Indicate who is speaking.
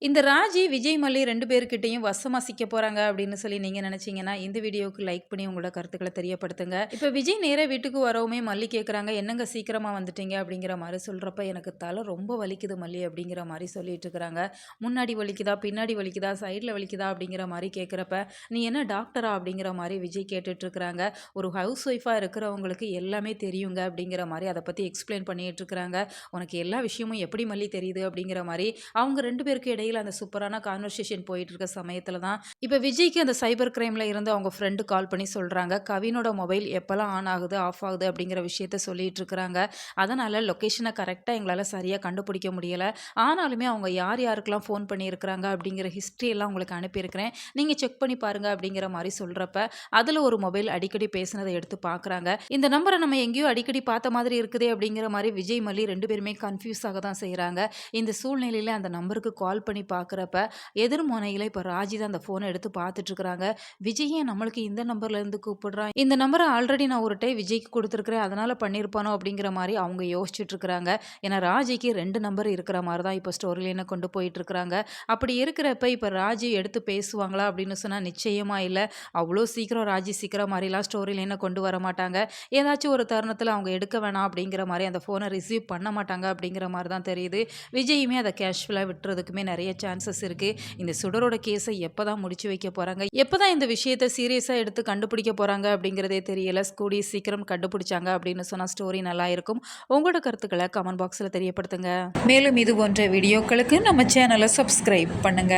Speaker 1: இந்த ராஜி, விஜய் மல்லி 2 பேர்கிட்டயும் வசமா சிக்க போறாங்க அப்படின்னு சொல்லி நீங்க நினைச்சீங்கன்னா, இந்த வீடியோவுக்கு லைக் பண்ணி உங்களோட கருத்துக்கள தெரியப்படுத்துங்க. இப்ப விஜய் நேரா வீட்டுக்கு வரவுமே மல்லி கேட்குறாங்க, "என்னங்க சீக்கிரமா வந்துட்டீங்க?" அப்படிங்கிற மாரி சொல்றப்ப, "எனக்கு தல ரொம்ப வலிக்குது மல்லி" அப்படிங்கிற மாரி சொல்லிட்டு இருக்கிறாங்க. "முன்னாடி வலிக்குதா? பின்னாடி வலிக்குதா? சைட்ல வலிக்குதா?" அப்படிங்கிற மாரி கேட்குறப்ப, "நீ என்ன டாக்டரா?" அப்படிங்கிற மாரி விஜய் கேட்டுட்டு இருக்கிறாங்க. ஒரு ஹவுஸ் ஒய்ஃபா இருக்கிறவங்களுக்கு எல்லாமே தெரியுங்க அப்படிங்கிற மாரி அத பத்தி எக்ஸ்பிளைன் பண்ணிட்டு இருக்கிறாங்க. "உனக்கு எல்லா விஷயமும் எப்படி மல்லி தெரியுது?" அப்படிங்கிற மாரி அவங்க 2 பேருக்கு இடையில அந்த சூப்பரான கான்வர்சேஷன் போயிட்டு இருக்க சமயத்துல தான், இப்ப விஜய்க்கு அந்த சைபர் கிரைம்ல இருந்து அவங்க ஃப்ரெண்ட் கால் பண்ணி சொல்றாங்க. கவினோட மொபைல் எப்பலாம் ஆன் ஆகுது, ஆஃப் ஆகுது அப்படிங்கிற விஷயத்த சொல்லிட்டு இருக்கிறாங்க. அதனால லொகேஷன கரெக்ட்டா எங்களால சரியா கண்டுபிடிக்க முடியல. ஆனாலுமே அவங்க யார் யாருக்கெல்லாம் ஃபோன் பண்ணியிருக்கிறாங்க அப்படிங்கிற ஹிஸ்ட்ரி எல்லாம் உங்களுக்கு அனுப்பியிருக்கிறேன். நீங்க செக் பண்ணி பாருங்க அப்படிங்கிற மாரி சொல்றப்ப, அதுல ஒரு மொபைல் அடிக்கடி பேசினத எடுத்து பார்க்குறாங்க. இந்த நம்பர நம்ம எங்கேயோ அடிக்கடி பார்த்த மாதிரி இருக்குதே அப்படிங்கிற மாரி விஜய், மல்லி 2 பேருமே கன்ஃப்யூஸ் ஆக தான் செய்றாங்க. இந்த சூழ்நிலையில அந்த நம்பருக்கு கால் பண்ணி பார்க்குறப்ப, எதிர் முனையில இப்ப ராஜி தான் அந்த ஃபோன எடுத்து பார்த்துட்டு இருக்கிறாங்க. விஜய் ஏன் நம்மளுக்கு இந்த நம்பர்ல இருந்து கூப்பிடுறான்? இந்த நம்பர ஆல்ரெடி நான் ஒரு டைம் விஜய்க்கு குடுத்துருக்கிறேன். அதனால பண்ணியிருப்பானோ அப்படிங்கிற மாரி அவங்க யோசிச்சுட்டு இருக்கிறாங்க. ஏன்னா ராஜிக்கு 2 நம்பர் இருக்கிற மாரி தான் இப்ப ஸ்டோரி லைன கொண்டு போயிட்டு இருக்கிறாங்க. அப்படி இருக்கிறப்ப இப்ப ராஜி எடுத்து பேசுவாங்களா அப்படின்னு சொன்னா நிச்சயமா இல்ல. அவ்வளோ சீக்கிரம் ராஜி சீக்கிர மாரிலாம் ஸ்டோரி லைன கொண்டு வர மாட்டாங்க. ஏதாச்சும் ஒரு தருணத்தில அவங்க எடுக்க வேணாம் அப்படிங்கிற மாரி அந்த ஃபோன ரிசீவ் பண்ண மாட்டாங்க அப்படிங்கிற மாரி தான் தெரியுது. விஜயுமே அத கேஷுவலா விட்டுறதுக்குமே நெறைய சான்சஸ் இருக்கு. இந்த சுடரோட கேஸ எப்பதான் முடிச்சு வைக்க போறாங்க? எப்பதான் இந்த விஷயத்த சீரியஸா எடுத்து கண்டுபிடிக்க போறாங்க அப்படிங்கிறதே தெரியல. கூடிய சீக்கிரம் கண்டுபிடிச்சாங்க அப்படின்னு சொன்னா ஸ்டோரி நல்லா இருக்கும். உங்களோட கருத்துக்கள கமெண்ட் பாக்ஸ்ல தெரியப்படுத்துங்க. மேலும் இது போன்ற வீடியோக்களுக்கு நம்ம சேனல சப்ஸ்கிரைப் பண்ணுங்க.